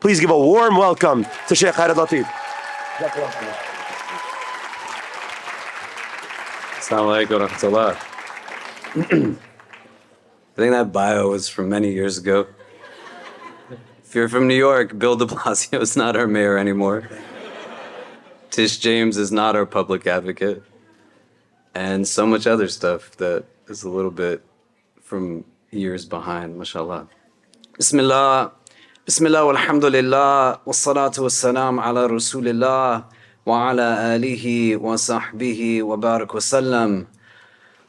Please give a warm welcome to Sheikh Khalid Latif. Assalamu alaikum wa rahmatullah. I think that bio was from many years ago. If you're from New York, Bill de Blasio is not our mayor anymore. Tish James is not our public advocate. And so much other stuff that is a little bit from years behind, mashallah. Bismillah, Bismillah, walhamdulillah, wassalatu wassalam ala rasulillah, wa ala alihi wa sahbihi wa barak wa sallam.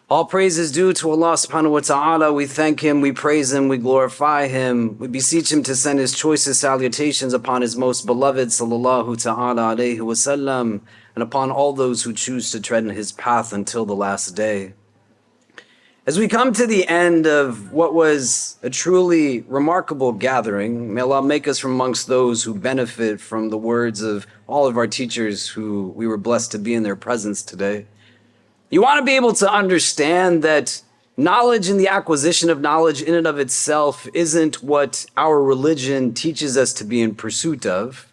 All praise is due to Allah subhanahu wa ta'ala. We thank Him, we praise Him, we glorify Him. We beseech Him to send His choicest salutations upon His most beloved sallallahu ta'ala alayhi wa sallam, and upon all those who choose to tread in His path until the last day. As we come to the end of what was a truly remarkable gathering, may Allah make us from amongst those who benefit from the words of all of our teachers who we were blessed to be in their presence today. You want to be able to understand that knowledge and the acquisition of knowledge in and of itself isn't what our religion teaches us to be in pursuit of,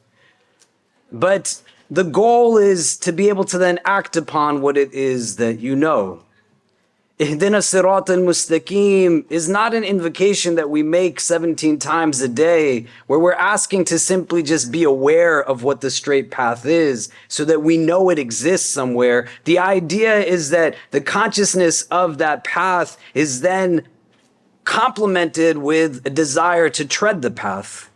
but the goal is to be able to then act upon what it is that you know. Ihdina sirat al-mustaqim is not an invocation that we make 17 times a day where we're asking to simply just be aware of what the straight path is so that we know it exists somewhere. The idea is that the consciousness of that path is then complemented with a desire to tread the path.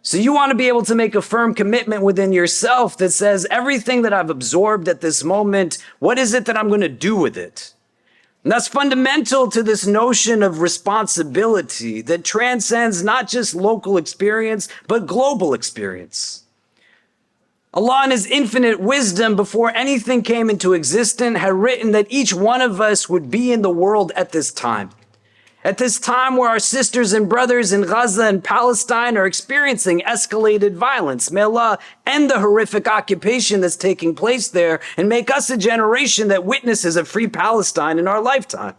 So you want to be able to make a firm commitment within yourself that says, everything that I've absorbed at this moment, what is it that I'm going to do with it? And that's fundamental to this notion of responsibility that transcends not just local experience, but global experience. Allah in His infinite wisdom, before anything came into existence, had written that each one of us would be in the world at this time. At this time where our sisters and brothers in Gaza and Palestine are experiencing escalated violence. May Allah end the horrific occupation that's taking place there and make us a generation that witnesses a free Palestine in our lifetime.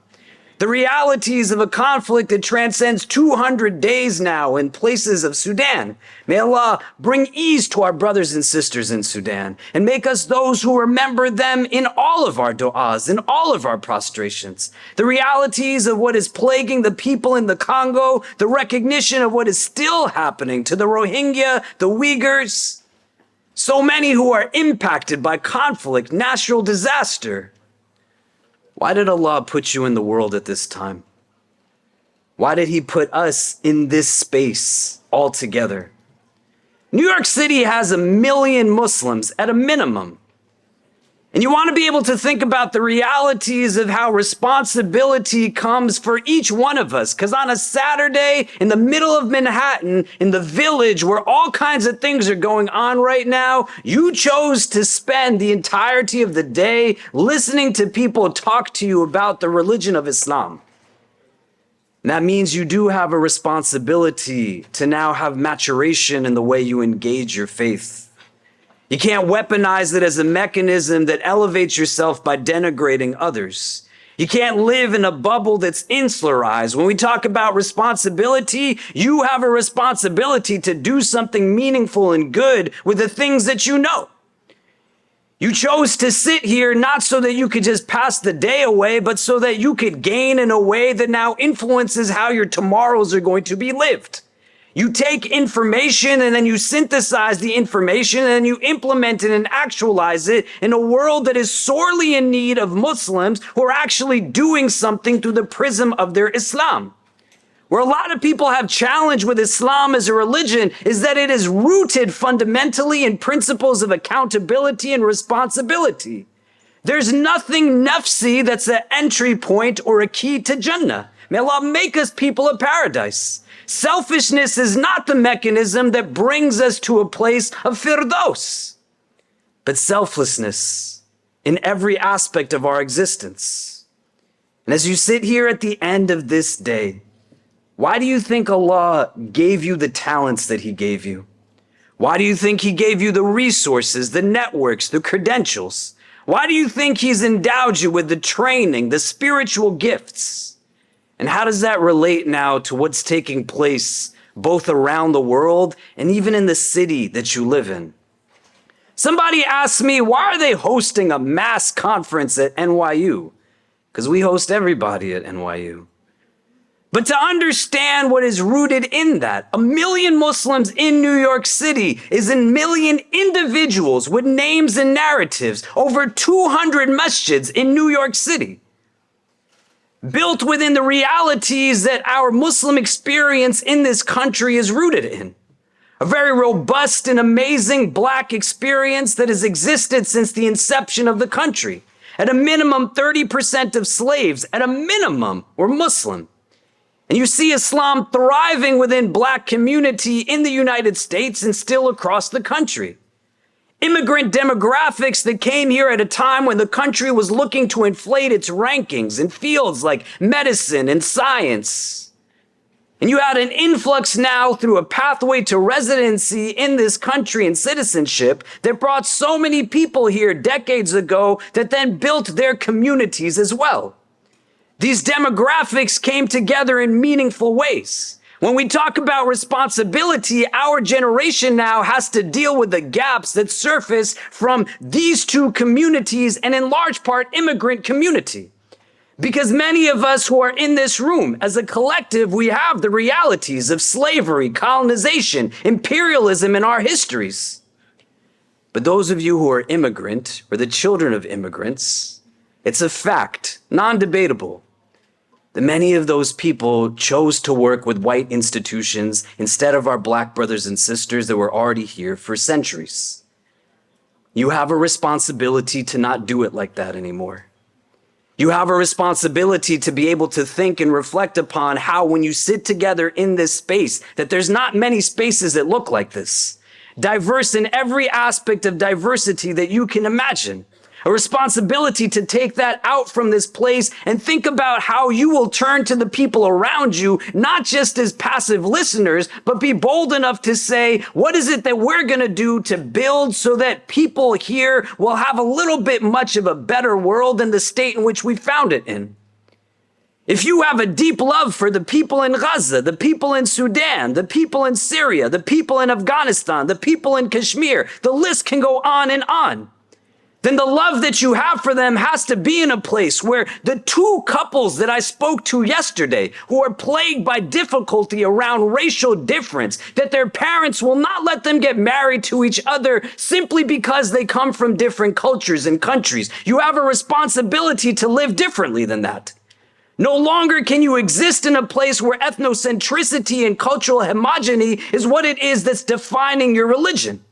The realities of a conflict that transcends 200 days now in places of Sudan. May Allah bring ease to our brothers and sisters in Sudan and make us those who remember them in all of our du'as, in all of our prostrations. The realities of what is plaguing the people in the Congo, the recognition of what is still happening to the Rohingya, the Uyghurs, so many who are impacted by conflict, natural disaster. Why did Allah put you in the world at this time? Why did He put us in this space all together? New York City has 1 million Muslims at a minimum. And you want to be able to think about the realities of how responsibility comes for each one of us. Because on a Saturday in the middle of Manhattan, in the village where all kinds of things are going on right now, you chose to spend the entirety of the day listening to people talk to you about the religion of Islam. And that means you do have a responsibility to now have maturation in the way you engage your faith. You can't weaponize it as a mechanism that elevates yourself by denigrating others. You can't live in a bubble that's insularized. When we talk about responsibility, you have a responsibility to do something meaningful and good with the things that you know. You chose to sit here not so that you could just pass the day away, but so that you could gain in a way that now influences how your tomorrows are going to be lived. You take information and then you synthesize the information and then you implement it and actualize it in a world that is sorely in need of Muslims who are actually doing something through the prism of their Islam. Where a lot of people have challenge with Islam as a religion is that it is rooted fundamentally in principles of accountability and responsibility. There's nothing nafsi that's an entry point or a key to Jannah. May Allah make us people of paradise. Selfishness is not the mechanism that brings us to a place of firdaus, but selflessness in every aspect of our existence. And as you sit here at the end of this day, why do you think Allah gave you the talents that He gave you? Why do you think He gave you the resources, the networks, the credentials? Why do you think He's endowed you with the training, the spiritual gifts? And how does that relate now to what's taking place both around the world and even in the city that you live in. Somebody asked me, why are they hosting a mass conference at NYU? Because we host everybody at NYU. But to understand what is rooted in that, 1 million Muslims in New York City is a million individuals with names and narratives, over 200 masjids in New York City, built within the realities that our Muslim experience in this country is rooted in. A very robust and amazing black experience that has existed since the inception of the country. At a minimum, 30% of slaves, at a minimum, were Muslim. And you see Islam thriving within black community in the United States and still across the country. Immigrant demographics that came here at a time when the country was looking to inflate its rankings in fields like medicine and science. And you had an influx now through a pathway to residency in this country and citizenship that brought so many people here decades ago that then built their communities as well. These demographics came together in meaningful ways. When we talk about responsibility, our generation now has to deal with the gaps that surface from these two communities and in large part immigrant community. Because many of us who are in this room, as a collective, we have the realities of slavery, colonization, imperialism in our histories. But those of you who are immigrant or the children of immigrants, it's a fact, non-debatable, that many of those people chose to work with white institutions instead of our black brothers and sisters that were already here for centuries. You have a responsibility to not do it like that anymore. You have a responsibility to be able to think and reflect upon how when you sit together in this space, that there's not many spaces that look like this. Diverse in every aspect of diversity that you can imagine. A responsibility to take that out from this place and think about how you will turn to the people around you, not just as passive listeners, but be bold enough to say, what is it that we're going to do to build so that people here will have a little bit much of a better world than the state in which we found it in? If you have a deep love for the people in Gaza, the people in Sudan, the people in Syria, the people in Afghanistan, the people in Kashmir, the list can go on and on. Then the love that you have for them has to be in a place where the two couples that I spoke to yesterday, who are plagued by difficulty around racial difference, that their parents will not let them get married to each other simply because they come from different cultures and countries. You have a responsibility to live differently than that. No longer can you exist in a place where ethnocentricity and cultural homogeny is what it is that's defining your religion.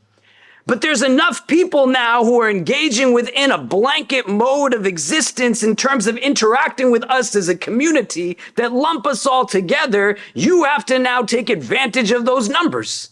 But there's enough people now who are engaging within a blanket mode of existence in terms of interacting with us as a community that lump us all together. You have to now take advantage of those numbers.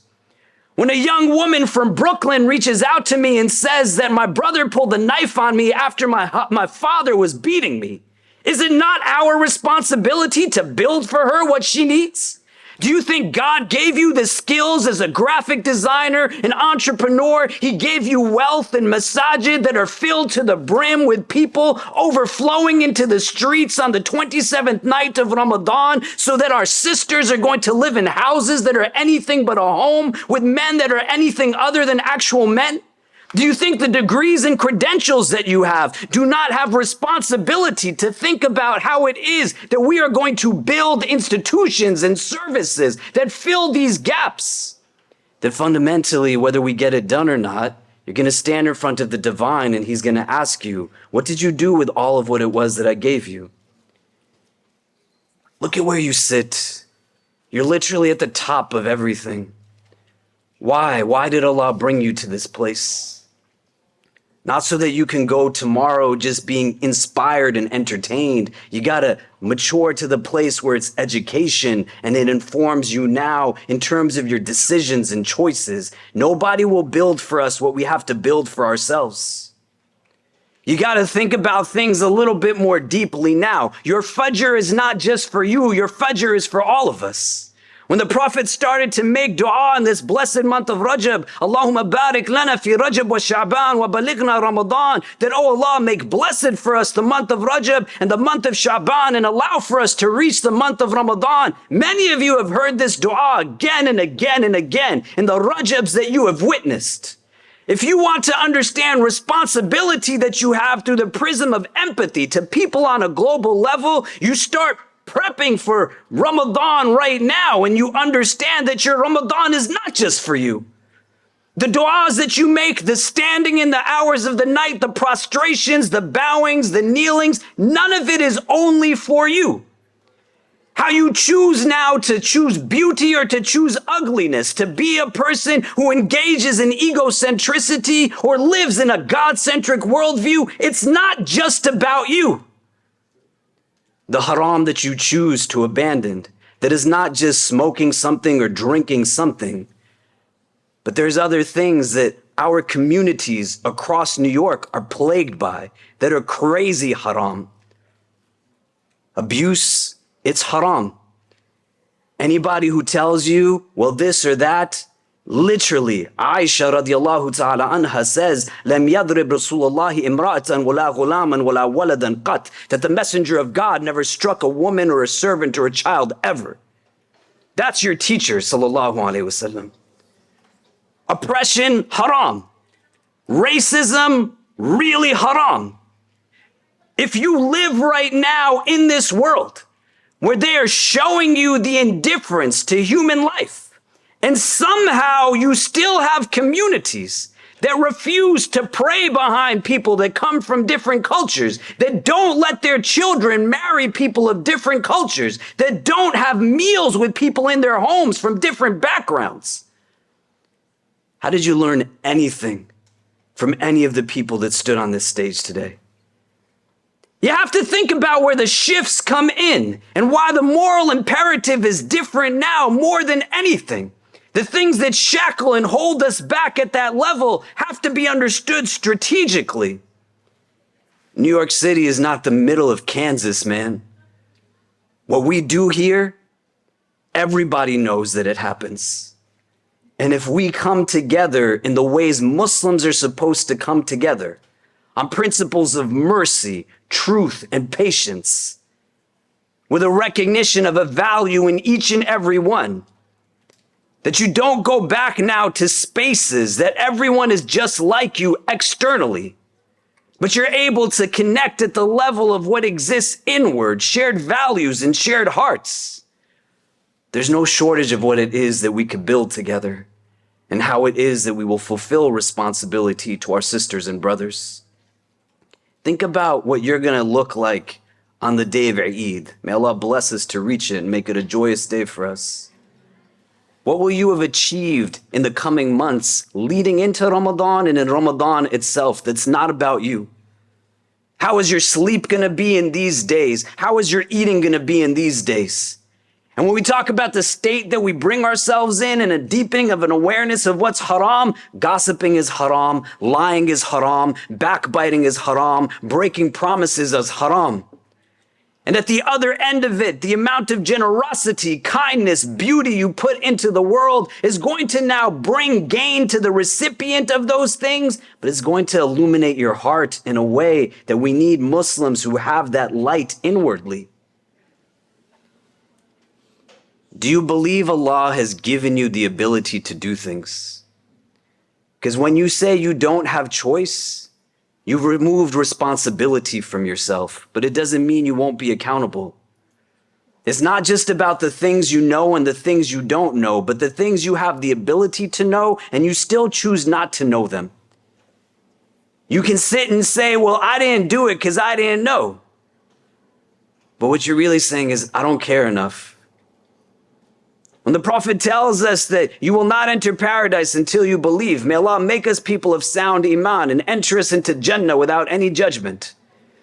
When a young woman from Brooklyn reaches out to me and says that my brother pulled a knife on me after my father was beating me, is it not our responsibility to build for her what she needs? Do you think God gave you the skills as a graphic designer, an entrepreneur? He gave you wealth and masajid that are filled to the brim with people overflowing into the streets on the 27th night of Ramadan so that our sisters are going to live in houses that are anything but a home with men that are anything other than actual men? Do you think the degrees and credentials that you have do not have responsibility to think about how it is that we are going to build institutions and services that fill these gaps? That fundamentally, whether we get it done or not, you're going to stand in front of the divine and he's going to ask you, what did you do with all of what it was that I gave you? Look at where you sit. You're literally at the top of everything. Why? Why did Allah bring you to this place? Not so that you can go tomorrow just being inspired and entertained. You gotta mature to the place where it's education and it informs you now in terms of your decisions and choices. Nobody will build for us what we have to build for ourselves. You gotta think about things a little bit more deeply now. Your fajr is not just for you, your fajr is for all of us. When the Prophet started to make dua in this blessed month of Rajab, Allahumma barik lana fi Rajab wa Sha'ban wa balighna Ramadan, that, oh Allah, make blessed for us the month of Rajab and the month of Sha'ban, and allow for us to reach the month of Ramadan. Many of you have heard this dua again and again and again in the Rajabs that you have witnessed. If you want to understand responsibility that you have through the prism of empathy to people on a global level, you start prepping for Ramadan right now, and you understand that your Ramadan is not just for you. The du'as that you make, the standing in the hours of the night, the prostrations, the bowings, the kneelings, none of it is only for you. How you choose now to choose beauty or to choose ugliness, to be a person who engages in egocentricity or lives in a God-centric worldview, it's not just about you. The haram that you choose to abandon, that is not just smoking something or drinking something, but there's other things that our communities across New York are plagued by that are crazy haram. Abuse, it's haram. Anybody who tells you, well, this or that, literally, Aisha radiallahu ta'ala anha says, لَمْ يَضْرِبْ رَسُولَ اللَّهِ إِمْرَأَةً وَلَا غُلَامًا وَلَا وَلَدًا قَطْ, that the messenger of God never struck a woman or a servant or a child ever. That's your teacher, sallallahu alayhi wasallam. Oppression, haram. Racism, really haram. If you live right now in this world where they are showing you the indifference to human life, and somehow you still have communities that refuse to pray behind people that come from different cultures, that don't let their children marry people of different cultures, that don't have meals with people in their homes from different backgrounds. How did you learn anything from any of the people that stood on this stage today? You have to think about where the shifts come in and why the moral imperative is different now more than anything. The things that shackle and hold us back at that level have to be understood strategically. New York City is not the middle of Kansas, man. What we do here, everybody knows that it happens. And if we come together in the ways Muslims are supposed to come together, on principles of mercy, truth, and patience, with a recognition of a value in each and every one, that you don't go back now to spaces that everyone is just like you externally, but you're able to connect at the level of what exists inward, shared values and shared hearts. There's no shortage of what it is that we could build together and how it is that we will fulfill responsibility to our sisters and brothers. Think about what you're going to look like on the day of Eid. May Allah bless us to reach it and make it a joyous day for us. What will you have achieved in the coming months leading into Ramadan and in Ramadan itself that's not about you? How is your sleep going to be in these days? How is your eating going to be in these days? And when we talk about the state that we bring ourselves in and a deepening of an awareness of what's haram, gossiping is haram, lying is haram, backbiting is haram, breaking promises is haram. And at the other end of it, the amount of generosity, kindness, beauty you put into the world is going to now bring gain to the recipient of those things, but it's going to illuminate your heart in a way that we need Muslims who have that light inwardly. Do you believe Allah has given you the ability to do things? Because when you say you don't have choice, you've removed responsibility from yourself, but it doesn't mean you won't be accountable. It's not just about the things you know and the things you don't know, but the things you have the ability to know and you still choose not to know them. You can sit and say, well, I didn't do it because I didn't know. But what you're really saying is, I don't care enough. When the Prophet tells us that you will not enter paradise until you believe, may Allah make us people of sound iman and enter us into Jannah without any judgment.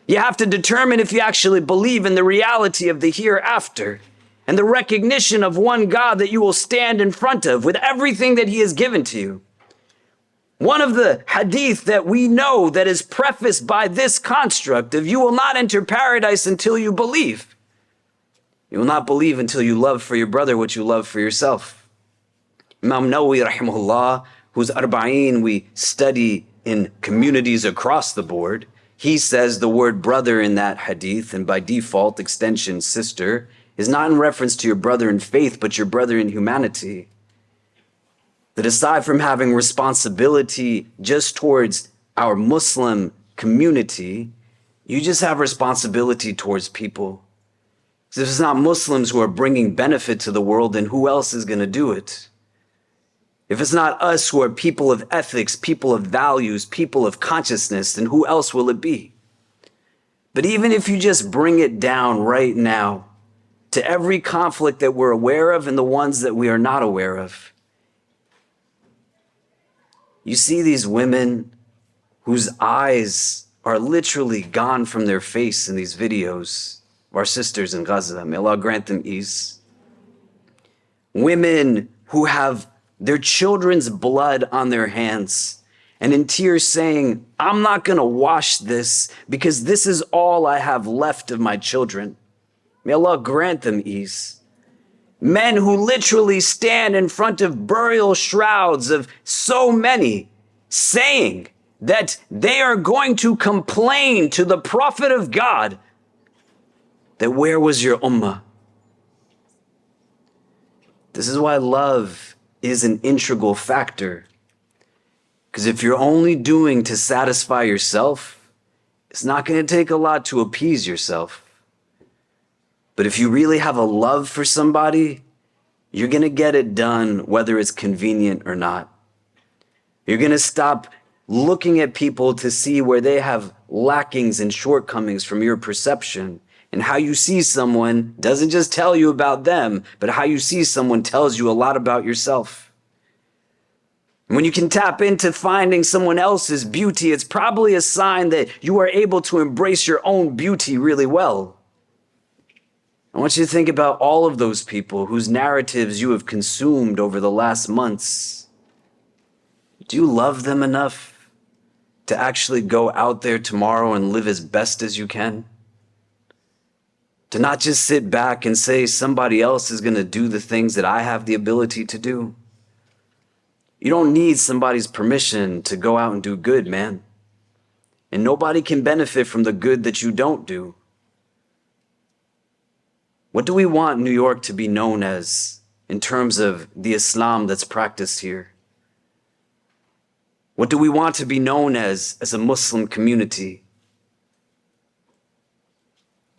You have to determine if you actually believe in the reality of the hereafter and the recognition of one God that you will stand in front of with everything that He has given to you. One of the hadith that we know that is prefaced by this construct of you will not enter paradise until you believe You will not believe until you love for your brother what you love for yourself. Imam Nawawi rahimahullah, whose Arba'een we study in communities across the board, he says the word brother in that hadith, and by default extension sister, is not in reference to your brother in faith, but your brother in humanity. That aside from having responsibility just towards our Muslim community, you just have responsibility towards people. Because if it's not Muslims who are bringing benefit to the world, then who else is going to do it? If it's not us who are people of ethics, people of values, people of consciousness, then who else will it be? But even if you just bring it down right now to every conflict that we're aware of and the ones that we are not aware of, you see these women whose eyes are literally gone from their face in these videos of our sisters in Gaza. May Allah grant them ease. Women who have their children's blood on their hands and in tears saying, I'm not going to wash this because this is all I have left of my children. May Allah grant them ease. Men who literally stand in front of burial shrouds of so many, saying that they are going to complain to the Prophet of God that where was your ummah? This is why love is an integral factor. Because if you're only doing to satisfy yourself, it's not going to take a lot to appease yourself. But if you really have a love for somebody, you're going to get it done whether it's convenient or not. You're going to stop looking at people to see where they have lackings and shortcomings from your perception. And how you see someone doesn't just tell you about them, but how you see someone tells you a lot about yourself. When you can tap into finding someone else's beauty, it's probably a sign that you are able to embrace your own beauty really well. I want you to think about all of those people whose narratives you have consumed over the last months. Do you love them enough to actually go out there tomorrow and live as best as you can? To not just sit back and say somebody else is going to do the things that I have the ability to do. You don't need somebody's permission to go out and do good, man. And nobody can benefit from the good that you don't do. What do we want New York to be known as in terms of the Islam that's practiced here? What do we want to be known as a Muslim community?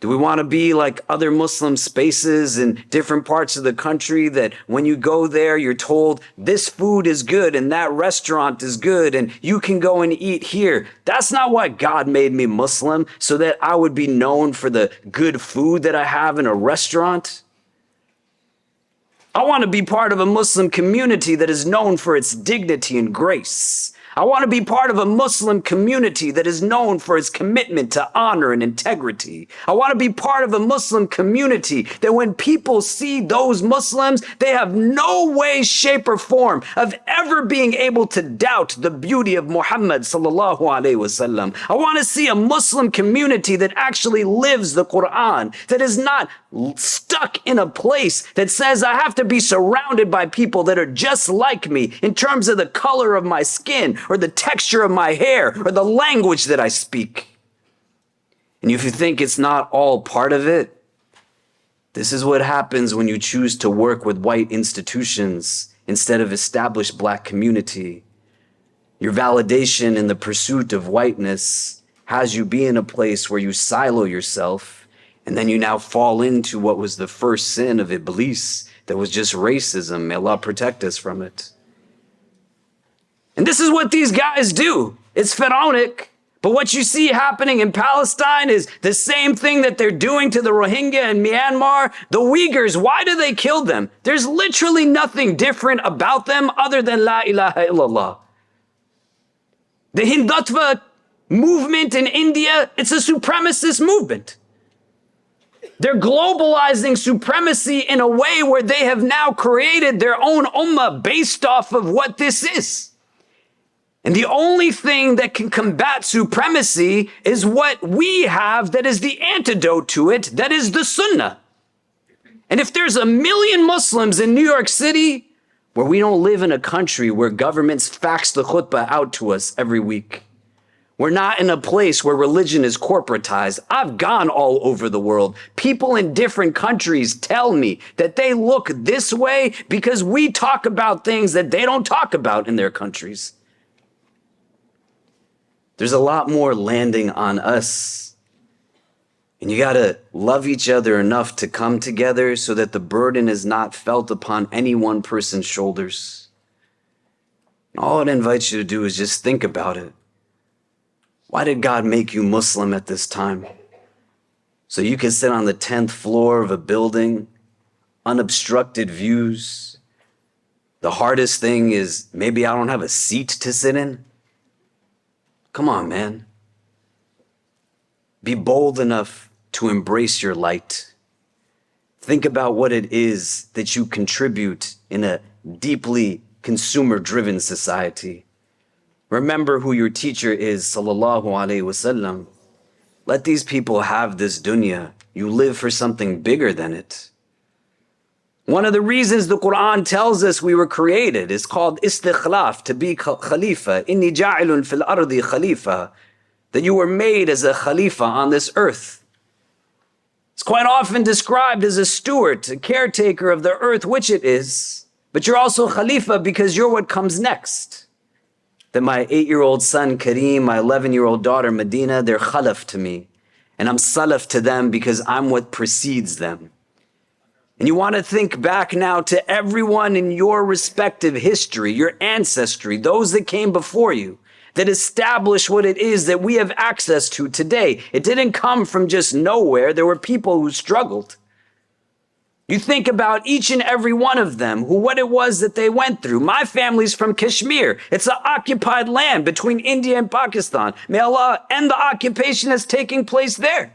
Do we want to be like other Muslim spaces in different parts of the country that when you go there, you're told this food is good and that restaurant is good and you can go and eat here? That's not why God made me Muslim, so that I would be known for the good food that I have in a restaurant. I want to be part of a Muslim community that is known for its dignity and grace. I want to be part of a Muslim community that is known for its commitment to honor and integrity. I want to be part of a Muslim community that when people see those Muslims, they have no way, shape, or form of ever being able to doubt the beauty of Muhammad sallallahu alaihi wasallam. I want to see a Muslim community that actually lives the Quran, that is not stuck in a place that says I have to be surrounded by people that are just like me in terms of the color of my skin, or the texture of my hair, or the language that I speak. And if you think it's not all part of it, this is what happens when you choose to work with white institutions instead of established black community. Your validation in the pursuit of whiteness has you be in a place where you silo yourself, and then you now fall into what was the first sin of Iblis, that was just racism. May Allah protect us from it. And this is what these guys do. It's pharaonic. But what you see happening in Palestine is the same thing that they're doing to the Rohingya in Myanmar. The Uyghurs, why do they kill them? There's literally nothing different about them other than La ilaha illallah. The Hindutva movement in India, it's a supremacist movement. They're globalizing supremacy in a way where they have now created their own ummah based off of what this is. And the only thing that can combat supremacy is what we have that is the antidote to it, that is the sunnah. And if there's 1 million Muslims in New York City, where we don't live in a country where governments fax the khutbah out to us every week, we're not in a place where religion is corporatized. I've gone all over the world. People in different countries tell me that they look this way because we talk about things that they don't talk about in their countries. There's a lot more landing on us. And you gotta love each other enough to come together so that the burden is not felt upon any one person's shoulders. All it invites you to do is just think about it. Why did God make you Muslim at this time? So you can sit on the 10th floor of a building, unobstructed views. The hardest thing is maybe I don't have a seat to sit in. Come on, man. Be bold enough to embrace your light. Think about what it is that you contribute in a deeply consumer-driven society. Remember who your teacher is, sallallahu alaihi wasallam. Let these people have this dunya. You live for something bigger than it. One of the reasons the Quran tells us we were created is called istikhlaf, to be khalifa. Inni ja'ilun fil ardi khalifa. That you were made as a khalifa on this earth. It's quite often described as a steward, a caretaker of the earth, which it is. But you're also khalifa because you're what comes next. That my 8-year-old son Kareem, my 11-year-old daughter Medina, they're khalaf to me. And I'm salaf to them because I'm what precedes them. And you want to think back now to everyone in your respective history, your ancestry, those that came before you, that established what it is that we have access to today. It didn't come from just nowhere. There were people who struggled. You think about each and every one of them, what it was that they went through. My family's from Kashmir. It's an occupied land between India and Pakistan. May Allah end the occupation that's taking place there.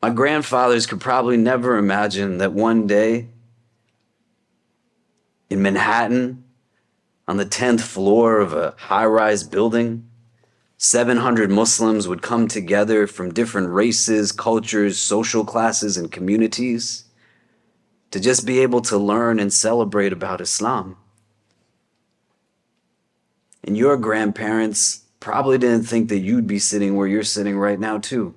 My grandfathers could probably never imagine that one day in Manhattan, on the 10th floor of a high-rise building, 700 Muslims would come together from different races, cultures, social classes, and communities to just be able to learn and celebrate about Islam. And your grandparents probably didn't think that you'd be sitting where you're sitting right now, too.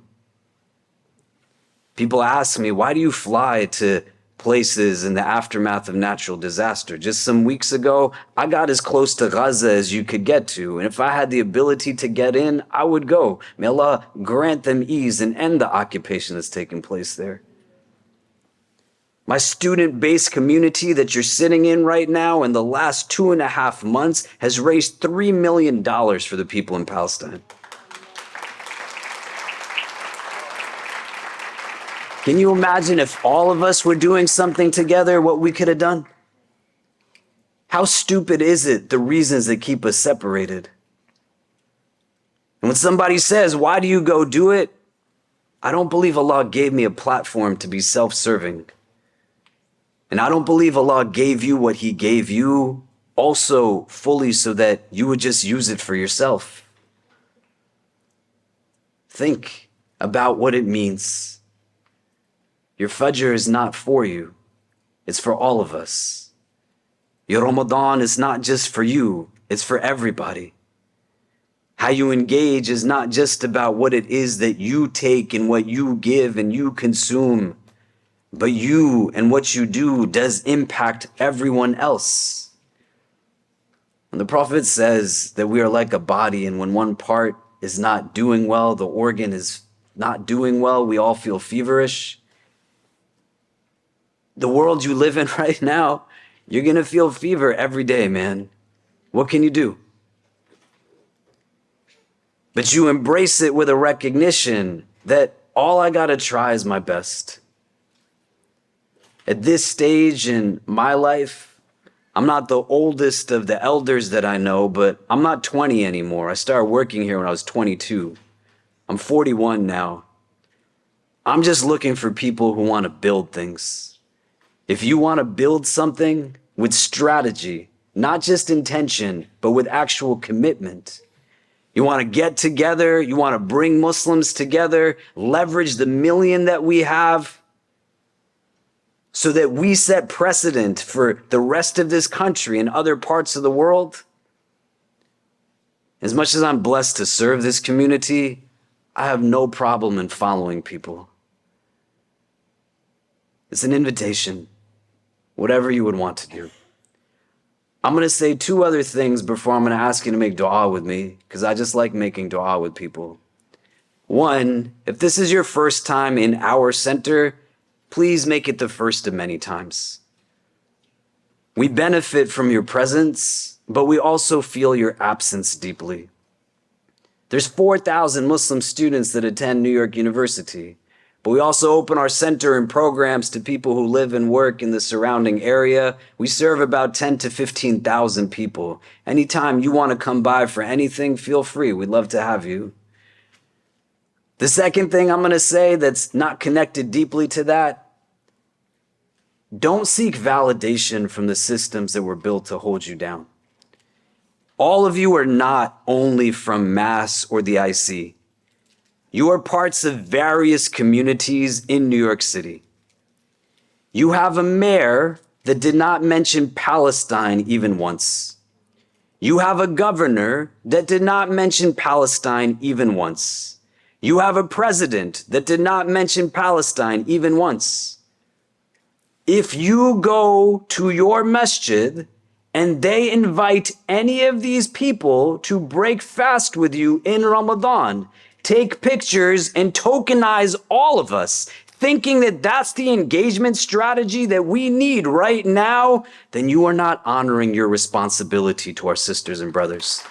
People ask me, why do you fly to places in the aftermath of natural disaster? Just some weeks ago, I got as close to Gaza as you could get to. And if I had the ability to get in, I would go. May Allah grant them ease and end the occupation that's taking place there. My student-based community that you're sitting in right now in the last 2.5 months has raised $3 million for the people in Palestine. Can you imagine if all of us were doing something together, what we could have done? How stupid is it, the reasons that keep us separated? And when somebody says, why do you go do it? I don't believe Allah gave me a platform to be self-serving. And I don't believe Allah gave you what He gave you also fully so that you would just use it for yourself. Think about what it means. Your Fajr is not for you. It's for all of us. Your Ramadan is not just for you. It's for everybody. How you engage is not just about what it is that you take and what you give and you consume, but you and what you do does impact everyone else. And the Prophet says that we are like a body, and when one part is not doing well, the organ is not doing well, we all feel feverish. The world you live in right now, you're going to feel fever every day, man. What can you do? But you embrace it with a recognition that all I got to try is my best. At this stage in my life, I'm not the oldest of the elders that I know, but I'm not 20 anymore. I started working here when I was 22. I'm 41 now. I'm just looking for people who want to build things. If you want to build something with strategy, not just intention, but with actual commitment, You want to get together. You want to bring Muslims together, leverage the million that we have so that we set precedent for the rest of this country and other parts of the world. As much as I'm blessed to serve this community, I have no problem in following people. It's an invitation, whatever you would want to do. I'm going to say two other things before I'm going to ask you to make dua with me, because I just like making dua with people. One, if this is your first time in our center, please make it the first of many times. We benefit from your presence, but we also feel your absence deeply. There's 4,000 Muslim students that attend New York University, but we also open our center and programs to people who live and work in the surrounding area. We serve about 10 to 15,000 people. Anytime you want to come by for anything, feel free. We'd love to have you. The second thing I'm going to say that's not connected deeply to that, don't seek validation from the systems that were built to hold you down. All of you are not only from Mass or the IC. You are parts of various communities in New York City. You have a mayor that did not mention Palestine even once. You have a governor that did not mention Palestine even once. You have a president that did not mention Palestine even once. If you go to your masjid and they invite any of these people to break fast with you in Ramadan, take pictures and tokenize all of us, thinking that that's the engagement strategy that we need right now, then you are not honoring your responsibility to our sisters and brothers.